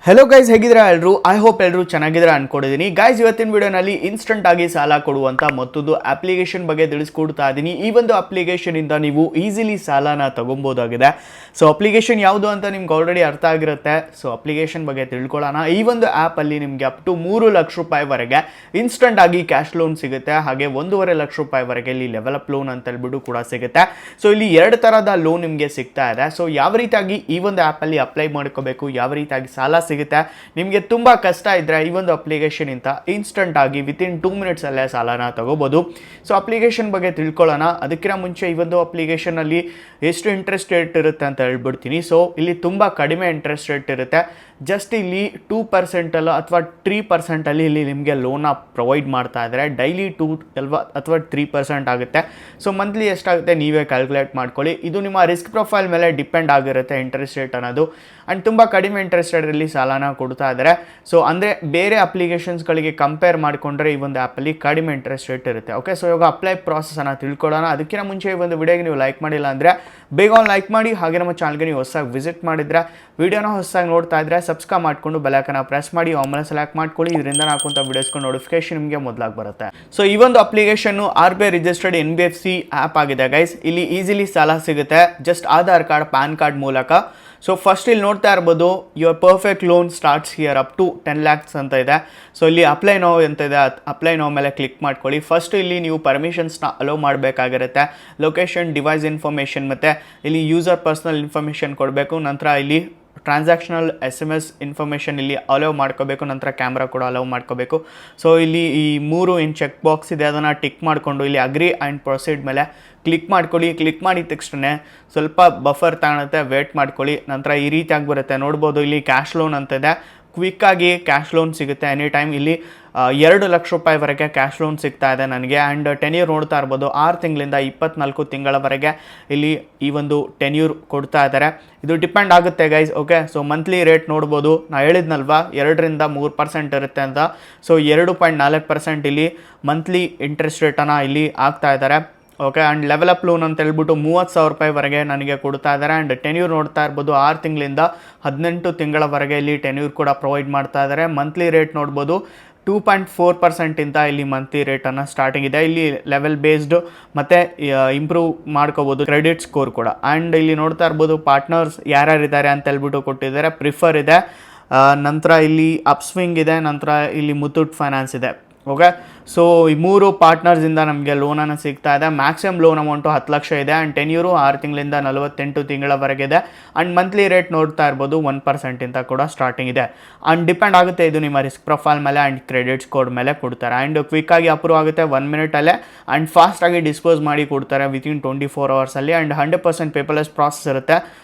Hello guys, ಹೇಗಿದ್ದೀರಾ ಎಲ್ಲರೂ? I hope ಎಲ್ಲರೂ ಚೆನ್ನಾಗಿದ್ದೀರಾ ಅನ್ಕೊಂಡಿದ್ದೀನಿ. ಗೈಸ್, ಇವತ್ತಿನ ವಿಡಿಯೋನಲ್ಲಿ ಇನ್ಸ್ಟಂಟ್ ಆಗಿ ಸಾಲ ಕೊಡುವಂಥ ಮತ್ತೊಂದು ಅಪ್ಲಿಕೇಶನ್ ಬಗ್ಗೆ ತಿಳಿಸ್ಕೊಡ್ತಾ ಇದ್ದೀನಿ. ಈ ಒಂದು ಅಪ್ಲಿಕೇಶನ್ ಇಂದ ನೀವು ಈಸಿಲಿ ಸಾಲನ ತಗೊಬೋದಾಗಿದೆ. ಸೊ ಅಪ್ಲಿಕೇಶನ್ ಯಾವುದು ಅಂತ ನಿಮ್ಗೆ ಆಲ್ರೆಡಿ ಅರ್ಥ ಆಗಿರುತ್ತೆ. ಸೊ ಅಪ್ಲಿಕೇಶನ್ ಬಗ್ಗೆ ತಿಳ್ಕೊಳ್ಳೋಣ. ಈ ಒಂದು ಆ್ಯಪಲ್ಲಿ ನಿಮಗೆ ಅಪ್ ಟು 3 ಲಕ್ಷ ರೂಪಾಯಿವರೆಗೆ ಇನ್ಸ್ಟಂಟ್ ಆಗಿ ಕ್ಯಾಶ್ ಲೋನ್ ಸಿಗುತ್ತೆ. ಹಾಗೆ 1.5 ಲಕ್ಷ ರೂಪಾಯಿವರೆಗೆ ಇಲ್ಲಿ ಲೆವೆಲಪ್ ಲೋನ್ ಅಂತ ಹೇಳ್ಬಿಟ್ಟು ಕೂಡ ಸಿಗುತ್ತೆ. ಸೊ ಇಲ್ಲಿ 2 ಥರದ ಲೋನ್ ನಿಮಗೆ ಸಿಗ್ತಾ ಇದೆ. ಸೊ ಯಾವ ರೀತಿಯಾಗಿ ಈ ಒಂದು ಆ್ಯಪಲ್ಲಿ ಅಪ್ಲೈ ಮಾಡ್ಕೋಬೇಕು, ಯಾವ ರೀತಿಯಾಗಿ ಸಾಲ ಸಿಗುತ್ತೆ, ನಿಮಗೆ ತುಂಬ ಕಷ್ಟ ಇದ್ದರೆ ಈ ಒಂದು ಅಪ್ಲಿಕೇಶನ್ ಇಂದ ಇನ್ಸ್ಟಂಟ್ ಆಗಿ ವಿತಿನ್ 2 ಮಿನಿಟ್ಸ್ ಅಲ್ಲೇ ಸಾಲನ ತಗೋಬೋದು. ಸೊ ಅಪ್ಲಿಕೇಶನ್ ಬಗ್ಗೆ ತಿಳ್ಕೊಳ್ಳೋಣ. ಅದಕ್ಕಿಂತ ಮುಂಚೆ ಈ ಒಂದು ಅಪ್ಲಿಕೇಶನಲ್ಲಿ ಎಷ್ಟು ಇಂಟ್ರೆಸ್ಟ್ ರೇಟ್ ಇರುತ್ತೆ ಅಂತ ಹೇಳ್ಬಿಡ್ತೀನಿ. ಸೊ ಇಲ್ಲಿ ತುಂಬ ಕಡಿಮೆ ಇಂಟ್ರೆಸ್ಟ್ ರೇಟ್ ಇರುತ್ತೆ. ಜಸ್ಟ್ ಇಲ್ಲಿ 2% ಅಲ್ಲ ಅಥವಾ 3% ಅಲ್ಲಿ ಇಲ್ಲಿ ನಿಮಗೆ ಲೋನ ಪ್ರೊವೈಡ್ ಮಾಡ್ತಾ ಇದ್ದಾರೆ. ಡೈಲಿ 2 ಅಥವಾ 3% ಆಗುತ್ತೆ. ಸೊ ಮಂತ್ಲಿ ಎಷ್ಟಾಗುತ್ತೆ ನೀವೇ ಕ್ಯಾಲ್ಕುಲೇಟ್ ಮಾಡ್ಕೊಳ್ಳಿ. ಇದು ನಿಮ್ಮ ರಿಸ್ಕ್ ಪ್ರೊಫೈಲ್ ಮೇಲೆ ಡಿಪೆಂಡ್ ಆಗಿರುತ್ತೆ ಇಂಟ್ರೆಸ್ಟ್ ರೇಟ್ ಅನ್ನೋದು. ಆ್ಯಂಡ್ ತುಂಬ ಕಡಿಮೆ ಇಂಟ್ರೆಸ್ಟ್ ರೇಟಲ್ಲಿ ಸಾಲನ ಕೊಡ್ತಾ ಇದ್ದಾರೆ. ಸೊ ಅಂದರೆ ಬೇರೆ ಅಪ್ಲಿಕೇಶನ್ಸ್ಗಳಿಗೆ ಕಂಪೇರ್ ಮಾಡಿಕೊಂಡ್ರೆ ಈ ಒಂದು ಆ್ಯಪಲ್ಲಿ ಕಡಿಮೆ ಇಂಟ್ರೆಸ್ಟ್ ರೇಟ್ ಇರುತ್ತೆ. ಓಕೆ, ಸೊ ಇವಾಗ ಅಪ್ಲೈ ಪ್ರಾಸೆಸನ್ನು ತಿಳ್ಕೊಳ್ಳೋಣ. ಅದಕ್ಕಿಂತ ಮುಂಚೆ ಈ ಒಂದು ವಿಡಿಯೋಗೆ ನೀವು ಲೈಕ್ ಮಾಡಿಲ್ಲ ಅಂದರೆ ಬೇಗ ಒಂದು ಲೈಕ್ ಮಾಡಿ. ಹಾಗೆ ನಮ್ಮ ಚಾನಲ್ಗೆ ನೀವು ಹೊಸದಾಗಿ ವಿಸಿಟ್ ಮಾಡಿದರೆ, ವಿಡಿಯೋನ ಹೊಸದಾಗಿ ನೋಡ್ತಾ ಇದ್ದರೆ ಸಬ್ಸ್ಕ್ರೈಬ್ ಮಾಡಿಕೊಂಡು ಬೆಲೈಕನ್ನ ಪ್ರೆಸ್ ಮಾಡಿ ಆಮೇಲೆ ಸೆಲೆಕ್ಟ್ ಮಾಡ್ಕೊಳ್ಳಿ. ಇದರಿಂದ ಹಾಕುವಂಥ ವಿಡಿಯೋಸ್ಗೆ ನೋಟಿಫಿಕೇಶನ್ ನಿಮಗೆ ಮೊದಲಾಗಿ ಬರುತ್ತೆ. ಸೊ ಈ ಒಂದು ಅಪ್ಲಿಕೇಶನ್ನು RBI ರಿಜಿಸ್ಟರ್ಡ್ NBFC ಆ್ಯಪ್ ಆಗಿದೆ ಗೈಸ್. ಇಲ್ಲಿ ಈಸಿಲಿ ಸಾಲ ಸಿಗುತ್ತೆ just Aadhaar card, pan card ಮೂಲಕ. ಸೊ ಫಸ್ಟ್ ಇಲ್ಲಿ ನೋಡ್ತಾ ಇರ್ಬೋದು, your perfect loan starts here up to 10 lakhs ಅಂತ ಇದೆ. ಸೊ ಇಲ್ಲಿ ಅಪ್ಲೈ ನೋ ಅಂತ ಇದೆ, ಅಪ್ಲೈ ನೋ ಮೇಲೆ ಕ್ಲಿಕ್ ಮಾಡ್ಕೊಳ್ಳಿ. ಫಸ್ಟ್ ಇಲ್ಲಿ ನೀವು ಪರ್ಮಿಷನ್ಸ್ನ ಅಲೋ ಮಾಡಬೇಕಾಗಿರುತ್ತೆ. ಲೊಕೇಶನ್, ಡಿವೈಸ್ ಇನ್ಫಾರ್ಮೇಷನ್ ಮತ್ತು ಇಲ್ಲಿ ಯೂಸರ್ ಪರ್ಸ್ನಲ್ ಇನ್ಫಾರ್ಮೇಷನ್ ಕೊಡಬೇಕು. ನಂತರ ಇಲ್ಲಿ ಟ್ರಾನ್ಸಾಕ್ಷನಲ್ SMS ಇನ್ಫಾರ್ಮೇಷನ್ ಇಲ್ಲಿ ಅಲೋ ಮಾಡ್ಕೋಬೇಕು. ನಂತರ ಕ್ಯಾಮ್ರಾ ಕೂಡ ಅಲೋ ಮಾಡ್ಕೋಬೇಕು. ಸೊ ಇಲ್ಲಿ ಈ 3 ಏನು ಚೆಕ್ ಬಾಕ್ಸ್ ಇದೆ ಅದನ್ನು ಟಿಕ್ ಮಾಡಿಕೊಂಡು ಇಲ್ಲಿ ಅಗ್ರಿ ಆ್ಯಂಡ್ ಪ್ರೊಸೀಡ್ ಮೇಲೆ ಕ್ಲಿಕ್ ಮಾಡ್ಕೊಳ್ಳಿ. ಕ್ಲಿಕ್ ಮಾಡಿದ ತಕ್ಷಣ ಸ್ವಲ್ಪ ಬಫರ್ ತಗೊಳುತ್ತೆ, ವೇಟ್ ಮಾಡ್ಕೊಳ್ಳಿ. ನಂತರ ಈ ರೀತಿಯಾಗಿ ಬರುತ್ತೆ, ನೋಡ್ಬೋದು ಇಲ್ಲಿ ಕ್ಯಾಶ್ ಲೋನ್ ಅಂತ ಇದೆ. ಕ್ವಿಕ್ಕಾಗಿ ಕ್ಯಾಶ್ ಲೋನ್ ಸಿಗುತ್ತೆ ಎನಿ ಟೈಮ್. ಇಲ್ಲಿ 2 ಲಕ್ಷ ರೂಪಾಯಿವರೆಗೆ ಕ್ಯಾಶ್ ಲೋನ್ ಸಿಗ್ತಾ ಇದೆ ನನಗೆ. ಆ್ಯಂಡ್ ಟೆನ್ಯೂರ್ ನೋಡ್ತಾ ಇರ್ಬೋದು, 6 ತಿಂಗಳಿಂದ 24 ತಿಂಗಳವರೆಗೆ ಇಲ್ಲಿ ಈ ಒಂದು ಟೆನ್ಯೂರ್ ಕೊಡ್ತಾ ಇದ್ದಾರೆ. ಇದು ಡಿಪೆಂಡ್ ಆಗುತ್ತೆ guys. Okay, so monthly rate ನೋಡ್ಬೋದು, ನಾ ಹೇಳಿದ್ನಲ್ವಾ 2ರಿಂದ 3% ಇರುತ್ತೆ ಅಂತ. ಸೊ 2.4% ಇಲ್ಲಿ ಮಂತ್ಲಿ ಇಂಟ್ರೆಸ್ಟ್ ರೇಟನ್ನು ಇಲ್ಲಿ ಆಗ್ತಾ ಇದ್ದಾರೆ. ಓಕೆ, ಆ್ಯಂಡ್ ಲೆವೆಲಪ್ ಲೋನ್ ಅಂತ ಹೇಳ್ಬಿಟ್ಟು 30,000 ರೂಪಾಯಿವರೆಗೆ ನನಗೆ ಕೊಡ್ತಾ ಇದ್ದಾರೆ. ಆ್ಯಂಡ್ ಟೆನ್ಯೂರ್ ನೋಡ್ತಾ ಇರ್ಬೋದು, 6 ತಿಂಗಳಿಂದ 18 ತಿಂಗಳವರೆಗೆ ಇಲ್ಲಿ ಟೆನ್ಯೂರ್ ಕೂಡ ಪ್ರೊವೈಡ್ ಮಾಡ್ತಾ ಇದ್ದಾರೆ. ಮಂತ್ಲಿ ರೇಟ್ ನೋಡ್ಬೋದು 2.4% ಇಂದ ಇಲ್ಲಿ ಮಂತ್ಲಿ ರೇಟನ್ನು ಸ್ಟಾರ್ಟಿಂಗ್ ಇದೆ. ಇಲ್ಲಿ ಲೆವೆಲ್ ಬೇಸ್ಡು ಮತ್ತು ಇಂಪ್ರೂವ್ ಮಾಡ್ಕೋಬೋದು ಕ್ರೆಡಿಟ್ ಸ್ಕೋರ್ ಕೂಡ. ಆ್ಯಂಡ್ ಇಲ್ಲಿ ನೋಡ್ತಾ ಇರ್ಬೋದು ಪಾರ್ಟ್ನರ್ಸ್ ಯಾರ್ಯಾರಿದ್ದಾರೆ ಅಂತ ಹೇಳ್ಬಿಟ್ಟು ಕೊಟ್ಟಿದ್ದಾರೆ. ಪ್ರಿಫರ್ ಇದೆ, ನಂತರ ಇಲ್ಲಿ ಅಪ್ಸ್ವಿಂಗ್ ಇದೆ, ನಂತರ ಇಲ್ಲಿ ಮುತ್ತೂಟ್ ಫೈನಾನ್ಸ್ ಇದೆ. ಓಕೆ, ಸೊ ಈ 3 ಪಾರ್ಟ್ನರ್ಸಿಂದ ನಮಗೆ ಲೋನನ್ನು ಸಿಗ್ತಾ ಇದೆ. ಮ್ಯಾಕ್ಸಿಮಮ್ ಲೋನ್ ಅಮೌಂಟು 10 ಲಕ್ಷ ಇದೆ. ಆ್ಯಂಡ್ ಟೆನ್ಯೂರು 6 ತಿಂಗಳಿಂದ 48 ತಿಂಗಳವರೆಗೆ ಇದೆ. ಆ್ಯಂಡ್ ಮಂತ್ಲಿ ರೇಟ್ ನೋಡ್ತಾ ಇರ್ಬೋದು 1% ಇಂದ ಕೂಡ ಸ್ಟಾರ್ಟಿಂಗ್ ಇದೆ. ಆ್ಯಂಡ್ ಡಿಪೆಂಡ್ ಆಗುತ್ತೆ ಇದು ನಿಮ್ಮ ರಿಸ್ಕ್ ಪ್ರೊಫೈಲ್ ಮೇಲೆ ಆ್ಯಂಡ್ ಕ್ರೆಡಿಟ್ ಸ್ಕೋರ್ ಮೇಲೆ ಕೊಡ್ತಾರೆ. ಆ್ಯಂಡ್ ಕ್ವಿಕ್ಕಾಗಿ ಅಪ್ರೂವ್ ಆಗುತ್ತೆ 1 ಮಿನಿಟಲ್ಲೇ. ಆ್ಯಂಡ್ ಫಾಸ್ಟಾಗಿ ಡಿಸ್ಪೋಸ್ ಮಾಡಿ ಕೊಡ್ತಾರೆ ವಿತಿನ್ 24 ಅವರ್ಸಲ್ಲಿ. ಆ್ಯಂಡ್ 100% ಪೇಪರ್ಲೆಸ್ ಪ್ರಾಸೆಸ್ ಇರುತ್ತೆ.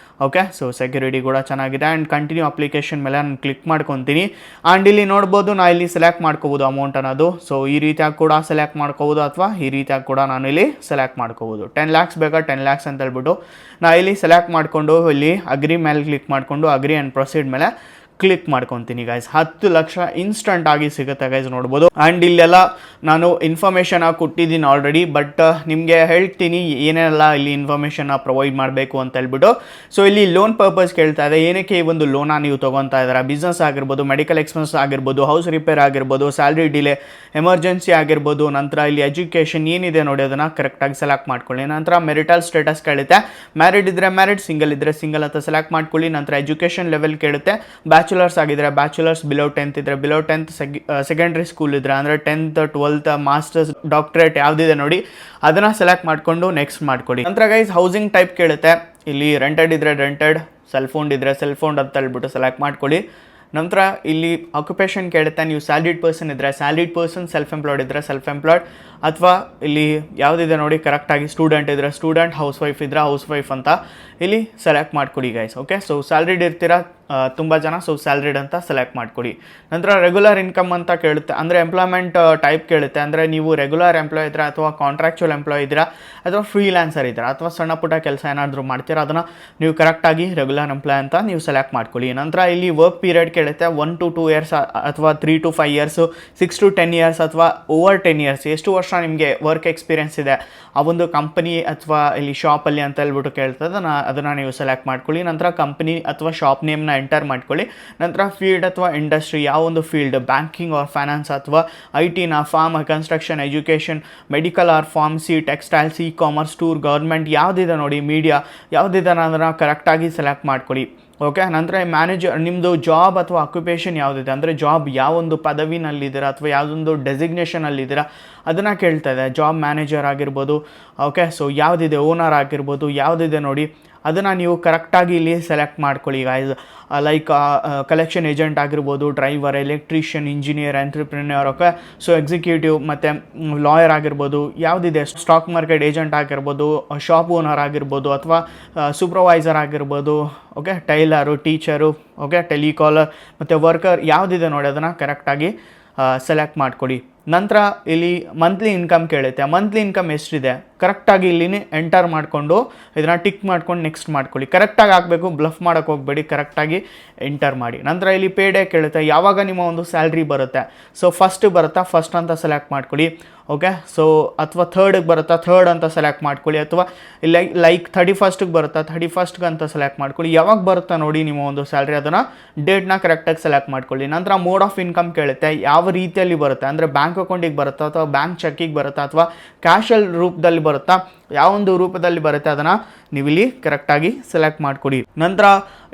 ಓಕೆ, ಸೊ ಸೆಕ್ಯೂರಿಟಿ ಕೂಡ ಚೆನ್ನಾಗಿದೆ. ಆ್ಯಂಡ್ ಕಂಟಿನ್ಯೂ ಅಪ್ಲಿಕೇಶನ್ ಮೇಲೆ ನಾನು ಕ್ಲಿಕ್ ಮಾಡ್ಕೊತೀನಿ. ಆ್ಯಂಡ್ ಇಲ್ಲಿ ನೋಡ್ಬೋದು, ನಾನು ಇಲ್ಲಿ ಸೆಲೆಕ್ಟ್ ಮಾಡ್ಕೋಬೋದು ಅಮೌಂಟ್ ಅನ್ನೋದು. ಸೊ ಈ ರೀತಿಯಾಗಿ ಕೂಡ ಸೆಲೆಕ್ಟ್ ಮಾಡ್ಕೋಬೋದು, ಅಥವಾ ಈ ರೀತಿಯಾಗಿ ಕೂಡ ನಾನು ಇಲ್ಲಿ ಸೆಲೆಕ್ಟ್ ಮಾಡ್ಕೋಬೋದು. 10 lakhs ಬೇಕಾ 10 lakhs ಅಂತ ಹೇಳ್ಬಿಟ್ಟು ನಾನು ಇಲ್ಲಿ ಸೆಲೆಕ್ಟ್ ಮಾಡಿಕೊಂಡು ಇಲ್ಲಿ ಅಗ್ರಿ ಮೇಲೆ ಕ್ಲಿಕ್ ಮಾಡಿಕೊಂಡು ಅಗ್ರಿ ಆ್ಯಂಡ್ ಪ್ರೊಸೀಡ್ ಮೇಲೆ ಕ್ಲಿಕ್ ಮಾಡ್ಕೊತೀನಿ ಗೈಸ್. 10 ಲಕ್ಷ ಇನ್ಸ್ಟಂಟ್ ಆಗಿ ಸಿಗುತ್ತೆ ಗೈಸ್, ನೋಡ್ಬೋದು. ಆ್ಯಂಡ್ ಇಲ್ಲೆಲ್ಲ ನಾನು ಇನ್ಫಾರ್ಮೇಷನ್ ಕೊಟ್ಟಿದ್ದೀನಿ ಆಲ್ರೆಡಿ, ಬಟ್ ನಿಮಗೆ ಹೇಳ್ತೀನಿ ಏನೆಲ್ಲ ಇಲ್ಲಿ ಇನ್ಫಾರ್ಮೇಷನ್ನ ಪ್ರೊವೈಡ್ ಮಾಡಬೇಕು ಅಂತ ಹೇಳ್ಬಿಟ್ಟು. ಸೊ ಇಲ್ಲಿ ಲೋನ್ ಪರ್ಪಸ್ ಕೇಳ್ತಾ ಇದೆ, ಏನಕ್ಕೆ ಈ ಒಂದು ಲೋನ ನೀವು ತೊಗೊತಾ ಇದ್ದೀರಾ. ಬಿಸ್ನೆಸ್ ಆಗಿರ್ಬೋದು, ಮೆಡಿಕಲ್ ಎಕ್ಸ್ಪೆನ್ಸ್ ಆಗಿರ್ಬೋದು, ಹೌಸ್ ರಿಪೇರ್ ಆಗಿರ್ಬೋದು, ಸ್ಯಾಲ್ರಿ ಡಿಲೇ, ಎಮರ್ಜೆನ್ಸಿ ಆಗಿರ್ಬೋದು. ನಂತರ ಇಲ್ಲಿ ಎಜುಕೇಷನ್ ಏನಿದೆ ನೋಡಿ ಅದನ್ನು ಕರೆಕ್ಟಾಗಿ ಸೆಲೆಕ್ಟ್ ಮಾಡ್ಕೊಳ್ಳಿ. ನಂತರ ಮೆರಿಟಲ್ ಸ್ಟೇಟಸ್ ಕೇಳುತ್ತೆ, ಮ್ಯಾರಿಡ್ ಇದ್ದರೆ ಮ್ಯಾರಿಡ್, ಸಿಂಗಲ್ ಇದ್ದರೆ ಸಿಂಗಲ್ ಅಂತ ಸೆಲೆಕ್ಟ್ ಮಾಡ್ಕೊಳ್ಳಿ. ನಂತರ ಎಜುಕೇಷನ್ ಲೆವೆಲ್ ಕೇಳುತ್ತೆ, ಬ್ಯಾಚುಲರ್ಸ್ ಆಗಿದ್ರೆ ಬ್ಯಾಚುಲರ್ಸ್, ಬಿಲೋ 10th ಇದ್ರೆ ಬಿಲೋ 10th, ಸೆಕೆಂಡ್ರಿ ಸ್ಕೂಲ್ ಇದ್ರೆ ಅಂದರೆ 10th, 12th, ಮಾಸ್ಟರ್ಸ್, ಡಾಕ್ಟರೇಟ್ ಯಾವುದಿದೆ ನೋಡಿ ಅದನ್ನು ಸೆಲೆಕ್ಟ್ ಮಾಡಿಕೊಂಡು ನೆಕ್ಸ್ಟ್ ಮಾಡ್ಕೊಳ್ಳಿ. ನಂತರ ಗೈಸ್ ಹೌಸಿಂಗ್ ಟೈಪ್ ಕೇಳುತ್ತೆ, ಇಲ್ಲಿ ರೆಂಟೆಡ್ ಇದ್ರೆ ರೆಂಟೆಡ್, ಸೆಲ್ ಫೋನ್ ಇದ್ರೆ ಸೆಲ್ ಫೋನ್ ಅಂತ ಹೇಳ್ಬಿಟ್ಟು ಸೆಲೆಕ್ಟ್ ಮಾಡ್ಕೊಳ್ಳಿ. ನಂತರ ಇಲ್ಲಿ ಆಕ್ಯುಪೇಷನ್ ಕೇಳುತ್ತೆ, ನೀವು ಸ್ಯಾಲ್ರಿಡ್ ಪರ್ಸನ್ ಇದ್ದರೆ ಸ್ಯಾಲ್ರಿಡ್ ಪರ್ಸನ್, ಸೆಲ್ಫ್ ಎಂಪ್ಲಾಯ್ಡ್ ಇದ್ದರೆ ಸೆಲ್ಫ್ ಎಂಪ್ಲಾಯ್ಡ್, ಅಥವಾ ಇಲ್ಲಿ ಯಾವುದಿದೆ ನೋಡಿ ಕರೆಕ್ಟಾಗಿ ಸ್ಟೂಡೆಂಟ್ ಇದ್ದರೆ ಸ್ಟೂಡೆಂಟ್, ಹೌಸ್ ವೈಫ್ ಇದ್ದರೆ ಹೌಸ್ ವೈಫ್ ಅಂತ ಇಲ್ಲಿ ಸೆಲೆಕ್ಟ್ ಮಾಡ್ಕೊಡಿ ಗೈಸ್. ಓಕೆ, ಸೊ ಸ್ಯಾಲ್ರಿಡ್ ಇರ್ತೀರಾ ತುಂಬ ಜನ, ಸೊ ಸ್ಯಾಲ್ರಿಡ್ ಅಂತ ಸೆಲೆಕ್ಟ್ ಮಾಡ್ಕೊಡಿ. ನಂತರ ರೆಗ್ಯುಲರ್ ಇನ್ಕಮ್ ಅಂತ ಕೇಳುತ್ತೆ, ಅಂದರೆ ಎಂಪ್ಲಾಯ್ಮೆಂಟ್ ಟೈಪ್ ಕೇಳುತ್ತೆ, ಅಂದರೆ ನೀವು ರೆಗ್ಯುಲರ್ ಎಂಪ್ಲಾಯ್ ಇದ್ದೀರಾ ಅಥವಾ ಕಾಂಟ್ರಾಕ್ಚುಯಲ್ ಎಂಪ್ಲಾಯ್ ಇದ್ದೀರಾ ಅಥವಾ ಫ್ರೀಲ್ಯಾನ್ಸರ್ ಇದ್ದೀರಾ ಅಥವಾ ಸಣ್ಣ ಪುಟ್ಟ ಕೆಲಸ ಏನಾದರೂ ಮಾಡ್ತೀರಾ ಅದನ್ನು ನೀವು ಕರೆಕ್ಟಾಗಿ ರೆಗ್ಯುಲರ್ ಎಂಪ್ಲಾಯ್ ಅಂತ ನೀವು ಸೆಲೆಕ್ಟ್ ಮಾಡ್ಕೊಳ್ಳಿ. ನಂತರ ಇಲ್ಲಿ ವರ್ಕ್ ಪೀರಿಯಡ್ ಕೇಳುತ್ತೆ, 1 to 2 years ಅಥವಾ 3 to 5 years, 6 to 10 years ಅಥವಾ ಓವರ್ 10 years. ಎಷ್ಟು ವರ್ಷ ನಿಮಗೆ ವರ್ಕ್ ಎಕ್ಸ್ಪೀರಿಯನ್ಸ್ ಇದೆ ಆ ಒಂದು ಕಂಪನಿ ಅಥವಾ ಇಲ್ಲಿ ಶಾಪಲ್ಲಿ ಅಂತ ಹೇಳ್ಬಿಟ್ಟು ಕೇಳ್ತದೆ, ಅದನ್ನು ನೀವು ಸೆಲೆಕ್ಟ್ ಮಾಡ್ಕೊಳ್ಳಿ. ನಂತರ ಕಂಪನಿ ಅಥವಾ ಶಾಪ್ ನೇಮ್ನ ಎಂಟರ್ ಮಾಡ್ಕೊಳ್ಳಿ. ನಂತರ ಫೀಲ್ಡ್ ಅಥವಾ ಇಂಡಸ್ಟ್ರಿ, ಯಾವ ಒಂದು ಫೀಲ್ಡ್, ಬ್ಯಾಂಕಿಂಗ್ ಆರ್ ಫೈನಾನ್ಸ್ ಅಥವಾ IT-ನ, farm, construction, education, medical or pharmacy, textiles, commerce, tour, government ಯಾವುದಿದೆ ನೋಡಿ, ಮೀಡಿಯಾ ಯಾವುದಿದೆ ಅನ್ನೋದನ್ನು ಕರೆಕ್ಟಾಗಿ ಸೆಲೆಕ್ಟ್ ಮಾಡ್ಕೊಳ್ಳಿ. ಓಕೆ, ನಂತರ ಮ್ಯಾನೇಜರ್, ನಿಮ್ಮದು ಜಾಬ್ ಅಥವಾ ಆಕ್ಯುಪೇಷನ್ ಯಾವುದಿದೆ, ಅಂದರೆ ಜಾಬ್ ಯಾವೊಂದು ಪದವಿನಲ್ಲಿದ್ದೀರಾ ಅಥವಾ ಯಾವುದೊಂದು ಡೆಸಿಗ್ನೇಷನಲ್ಲಿದ್ದೀರಾ ಅದನ್ನು ಕೇಳ್ತಾ ಇದೆ. ಜಾಬ್ ಮ್ಯಾನೇಜರ್ ಆಗಿರ್ಬೋದು, ಓಕೆ, ಸೊ ಯಾವುದಿದೆ, ಓನರ್ ಆಗಿರ್ಬೋದು, ಯಾವುದಿದೆ ನೋಡಿ ಅದನ್ನು ನೀವು ಕರೆಕ್ಟಾಗಿ ಇಲ್ಲಿ ಸೆಲೆಕ್ಟ್ ಮಾಡ್ಕೊಳ್ಳಿ ಗೈಸ್. ಲೈಕ್ ಕಲೆಕ್ಷನ್ ಏಜೆಂಟ್ ಆಗಿರ್ಬೋದು, driver, electrician, engineer, entrepreneur, okay, so executive ಮತ್ತು ಲಾಯರ್ ಆಗಿರ್ಬೋದು, ಯಾವುದಿದೆ, ಸ್ಟಾಕ್ ಮಾರ್ಕೆಟ್ ಏಜೆಂಟ್ ಆಗಿರ್ಬೋದು, ಶಾಪ್ ಓನರ್ ಆಗಿರ್ಬೋದು ಅಥವಾ ಸೂಪರ್ವೈಸರ್ ಆಗಿರ್ಬೋದು, okay, tailor, teacher, okay, telecaller ಮತ್ತು ವರ್ಕರ್ ಯಾವುದಿದೆ ನೋಡಿ ಅದನ್ನು ಕರೆಕ್ಟಾಗಿ ಸೆಲೆಕ್ಟ್ ಮಾಡ್ಕೊಡಿ. ನಂತರ ಇಲ್ಲಿ ಮಂತ್ಲಿ ಇನ್ಕಮ್ ಕೇಳುತ್ತೆ. ಮಂತ್ಲಿ ಇನ್ಕಮ್ ಎಷ್ಟಿದೆ ಕರೆಕ್ಟಾಗಿ ಇಲ್ಲಿನೇ ಎಂಟರ್ ಮಾಡಿಕೊಂಡು ಇದನ್ನು ಟಿಕ್ ಮಾಡ್ಕೊಂಡು ನೆಕ್ಸ್ಟ್ ಮಾಡ್ಕೊಳ್ಳಿ. ಕರೆಕ್ಟಾಗಿ ಹಾಕಬೇಕು, ಬ್ಲಫ್ ಮಾಡೋಕ್ಕೆ ಹೋಗಬೇಡಿ, ಕರೆಕ್ಟಾಗಿ ಎಂಟರ್ ಮಾಡಿ. ನಂತರ ಇಲ್ಲಿ ಪೇ ಡೇ ಕೇಳುತ್ತೆ, ಯಾವಾಗ ನಿಮ್ಮ ಒಂದು ಸ್ಯಾಲ್ರಿ ಬರುತ್ತೆ. ಸೊ ಫಸ್ಟ್ ಬರುತ್ತಾ, ಫಸ್ಟ್ ಅಂತ ಸೆಲೆಕ್ಟ್ ಮಾಡ್ಕೊಳ್ಳಿ. ಓಕೆ, ಸೊ ಅಥವಾ ಥರ್ಡಿಗೆ ಬರುತ್ತಾ, ಥರ್ಡ್ ಅಂತ ಸೆಲೆಕ್ಟ್ ಮಾಡ್ಕೊಳ್ಳಿ. ಅಥವಾ ಲೈಕ್ 31ಗೆ ಬರುತ್ತಾ, 31ಗೆ ಅಂತ ಸೆಲೆಕ್ಟ್ ಮಾಡ್ಕೊಳ್ಳಿ. ಯಾವಾಗ ಬರುತ್ತಾ ನೋಡಿ ನಿಮ್ಮ ಒಂದು ಸ್ಯಾಲ್ರಿ, ಅದನ್ನು ಡೇಟ್ನ ಕರೆಕ್ಟಾಗಿ ಸೆಲೆಕ್ಟ್ ಮಾಡ್ಕೊಳ್ಳಿ. ನಂತರ ಮೋಡ್ ಆಫ್ ಇನ್ಕಮ್ ಕೇಳುತ್ತೆ, ಯಾವ ರೀತಿಯಲ್ಲಿ ಬರುತ್ತೆ, ಅಂದರೆ ಬ್ಯಾಂಕ್ ಅಕೌಂಟಿಗೆ ಬರುತ್ತಾ ಅಥವಾ ಬ್ಯಾಂಕ್ ಚೆಕ್ಕಿಗೆ ಬರುತ್ತಾ ಅಥವಾ ಕ್ಯಾಶಲ್ ರೂಪದಲ್ಲಿ ಬರುತ್ತಾ, ಯಾವೊಂದು ರೂಪದಲ್ಲಿ ಬರುತ್ತೆ ಅದನ್ನು ನೀವು ಇಲ್ಲಿ ಕರೆಕ್ಟಾಗಿ ಸೆಲೆಕ್ಟ್ ಮಾಡಿಕೊಡಿ. ನಂತರ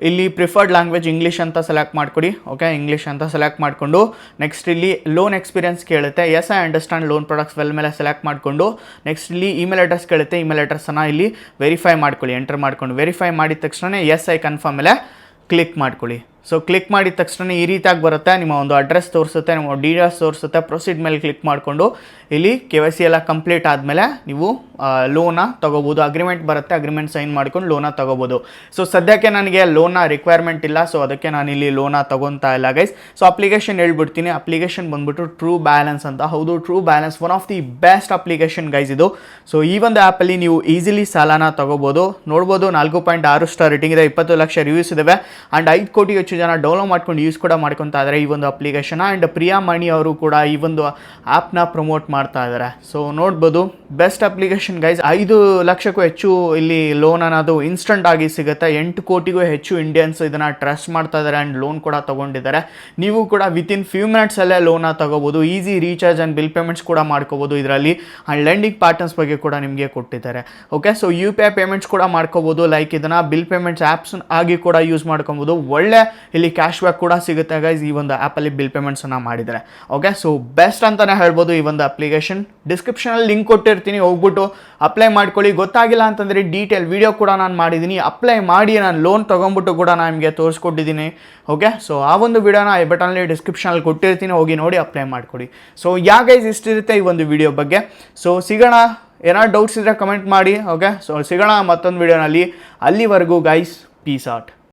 ಇಲ್ಲಿ ಪ್ರಿಫರ್ಡ್ ಲ್ಯಾಂಗ್ವೇಜ್ ಇಂಗ್ಲೀಷ್ ಅಂತ ಸೆಲೆಕ್ಟ್ ಮಾಡಿಕೊಡಿ. ಓಕೆ, ಇಂಗ್ಲೀಷ್ ಅಂತ ಸೆಲೆಕ್ಟ್ ಮಾಡಿಕೊಂಡು ನೆಕ್ಸ್ಟ್ ಇಲ್ಲಿ ಲೋನ್ ಎಕ್ಸ್ಪೀರಿಯನ್ಸ್ ಕೇಳುತ್ತೆ. Yes I understand loan products well ಮೇಲೆ ಸೆಲೆಕ್ಟ್ ಮಾಡಿಕೊಂಡು ನೆಕ್ಸ್ಟ್ ಇಲ್ಲಿ ಇಮೇಲ್ ಅಡ್ರೆಸ್ ಕೇಳುತ್ತೆ. ಇಮೇಲ್ ಅಡ್ರೆಸ್ಸನ್ನು ಇಲ್ಲಿ ವೆರಿಫೈ ಮಾಡ್ಕೊಳ್ಳಿ. ಎಂಟರ್ ಮಾಡ್ಕೊಂಡು ವೆರಿಫೈ ಮಾಡಿದ ತಕ್ಷಣ ಎಸ್ ಐ ಕನ್ಫರ್ಮ್ ಮೇಲೆ ಕ್ಲಿಕ್ ಮಾಡ್ಕೊಳ್ಳಿ. ಸೊ ಕ್ಲಿಕ್ ಮಾಡಿದ ತಕ್ಷಣ ಈ ರೀತಿಯಾಗಿ ಬರುತ್ತೆ, ನಿಮ್ಮ ಒಂದು ಅಡ್ರೆಸ್ ತೋರಿಸುತ್ತೆ, ನಿಮ್ಮ ಡೀಟೇಲ್ಸ್ ತೋರಿಸುತ್ತೆ. ಪ್ರೊಸೀಡ್ ಮೇಲೆ ಕ್ಲಿಕ್ ಮಾಡಿಕೊಂಡು ಇಲ್ಲಿ KYC ಎಲ್ಲ ಕಂಪ್ಲೀಟ್ ಆದಮೇಲೆ ನೀವು ಲೋನ ತೊಗೋಬೋದು. ಅಗ್ರಿಮೆಂಟ್ ಬರುತ್ತೆ, ಅಗ್ರಿಮೆಂಟ್ ಸೈನ್ ಮಾಡ್ಕೊಂಡು ಲೋನ ತೊಗೋಬೋದು. ಸೊ ಸದ್ಯಕ್ಕೆ ನನಗೆ ಲೋನ ರಿಕ್ವೈರ್ಮೆಂಟ್ ಇಲ್ಲ, ಸೊ ಅದಕ್ಕೆ ನಾನು ಇಲ್ಲಿ ಲೋನ ತೊಗೊತಾ ಇಲ್ಲ ಗೈಸ್. ಸೊ ಅಪ್ಲಿಕೇಶನ್ ಹೇಳ್ಬಿಡ್ತೀನಿ. ಅಪ್ಲಿಕೇಶನ್ ಬಂದ್ಬಿಟ್ಟು ಟ್ರೂ ಬ್ಯಾಲೆನ್ಸ್ ಅಂತ. ಹೌದು, true balance one of the best application guys ಇದು. ಸೊ ಈ ಒಂದು ಆ್ಯಪಲ್ಲಿ ನೀವು ಈಸಿಲಿ ಸಾಲನ ತೊಗೋಬೋದು. ನೋಡ್ಬೋದು 4.6 ಸ್ಟಾರ್ ರೇಟಿಂಗ್ ಇದೆ, 20 ಲಕ್ಷ ರಿವ್ಯೂಸ್ ಇದಾವೆ ಆ್ಯಂಡ್ 5 ಕೋಟಿ ಹೆಚ್ಚು ಜನ ಡೌನ್ಲೋಡ್ ಮಾಡ್ಕೊಂಡು ಯೂಸ್ ಕೂಡ ಮಾಡ್ಕೊತಾ ಇದ್ದಾರೆ ಈ ಒಂದು ಅಪ್ಲಿಕೇಶನ್. ಆ್ಯಂಡ್ ಪ್ರಿಯಾ ಮಣಿ ಅವರು ಕೂಡ ಈ ಒಂದು ಆ್ಯಪ್ನ ಪ್ರಮೋಟ್ ಮಾಡ್ತಾ ಇದ್ದಾರೆ. ಸೊ ನೋಡ್ಬೋದು ಬೆಸ್ಟ್ ಅಪ್ಲಿಕೇಶನ್ ಗೈಸ್. 5 ಲಕ್ಷಕ್ಕೂ ಹೆಚ್ಚು ಇಲ್ಲಿ ಲೋನ್ ಅನ್ನೋದು ಇನ್ಸ್ಟಂಟ್ ಆಗಿ ಸಿಗುತ್ತೆ. 8 ಕೋಟಿಗೂ ಹೆಚ್ಚು ಇಂಡಿಯನ್ಸ್ ಇದನ್ನು ಟ್ರಸ್ಟ್ ಮಾಡ್ತಾ ಇದ್ದಾರೆ ಆ್ಯಂಡ್ ಲೋನ್ ಕೂಡ ತೊಗೊಂಡಿದ್ದಾರೆ. ನೀವು ಕೂಡ ವಿತಿನ್ ಫ್ಯೂ ಮಿನಿಟ್ಸಲ್ಲೇ ಲೋನ ತೊಗೋಬೋದು. Easy recharge and bill payments ಕೂಡ ಮಾಡ್ಕೋಬೋದು ಇದರಲ್ಲಿ. ಆ್ಯಂಡ್ ಲೆಂಡಿಂಗ್ ಪಾರ್ಟ್ನರ್ಸ್ ಬಗ್ಗೆ ಕೂಡ ನಿಮಗೆ ಕೊಟ್ಟಿದ್ದಾರೆ. ಓಕೆ, ಸೊ UPI ಪೇಮೆಂಟ್ಸ್ ಕೂಡ ಮಾಡ್ಕೋಬೋದು. ಲೈಕ್ ಇದನ್ನು ಬಿಲ್ ಪೇಮೆಂಟ್ಸ್ ಆ್ಯಪ್ಸ್ ಆಗಿ ಕೂಡ ಯೂಸ್ ಮಾಡ್ಕೊಬೋದು. ಒಳ್ಳೆ ಇಲ್ಲಿ ಕ್ಯಾಶ್ ಬ್ಯಾಕ್ ಕೂಡ ಸಿಗುತ್ತೆ ಗೈಸ್ ಈ ಒಂದು ಆ್ಯಪಲ್ಲಿ ಬಿಲ್ ಪೇಮೆಂಟ್ಸನ್ನು ಮಾಡಿದರೆ. ಓಕೆ, ಸೊ ಬೆಸ್ಟ್ ಅಂತಲೇ ಹೇಳ್ಬೋದು ಈ ಒಂದು ಅಪ್ಲಿಕೇಶನ್. ಡಿಸ್ಕ್ರಿಪ್ಷನಲ್ಲಿ ಲಿಂಕ್ ಕೊಟ್ಟಿರ್ತೀನಿ, ಹೋಗ್ಬಿಟ್ಟು ಅಪ್ಲೈ ಮಾಡ್ಕೊಳ್ಳಿ. ಗೊತ್ತಾಗಿಲ್ಲ ಅಂತಂದರೆ ಡೀಟೇಲ್ ವಿಡಿಯೋ ಕೂಡ ನಾನು ಮಾಡಿದ್ದೀನಿ. ಅಪ್ಲೈ ಮಾಡಿ ನಾನು ಲೋನ್ ತೊಗೊಂಬಿಟ್ಟು ಕೂಡ ನಾನು ನಿಮಗೆ ತೋರಿಸ್ಕೊಟ್ಟಿದ್ದೀನಿ. ಓಕೆ, ಸೊ ಆ ಒಂದು ವಿಡಿಯೋನ ಐ ಬಟನಲ್ಲಿ ಡಿಸ್ಕ್ರಿಪ್ಷನಲ್ಲಿ ಕೊಟ್ಟಿರ್ತೀನಿ, ಹೋಗಿ ನೋಡಿ ಅಪ್ಲೈ ಮಾಡ್ಕೊಡಿ. ಸೊ ಗೈಸ್ ಇಷ್ಟಿರುತ್ತೆ ಈ ಒಂದು ವಿಡಿಯೋ ಬಗ್ಗೆ. ಸೊ ಸಿಗೋಣ, ಏನಾದ್ರು ಡೌಟ್ಸ್ ಇದ್ದರೆ ಕಮೆಂಟ್ ಮಾಡಿ. ಓಕೆ, ಸೊ ಸಿಗೋಣ ಮತ್ತೊಂದು ವಿಡಿಯೋನಲ್ಲಿ. ಅಲ್ಲಿವರೆಗೂ ಗೈಸ್, ಪೀಸ್ ಔಟ್.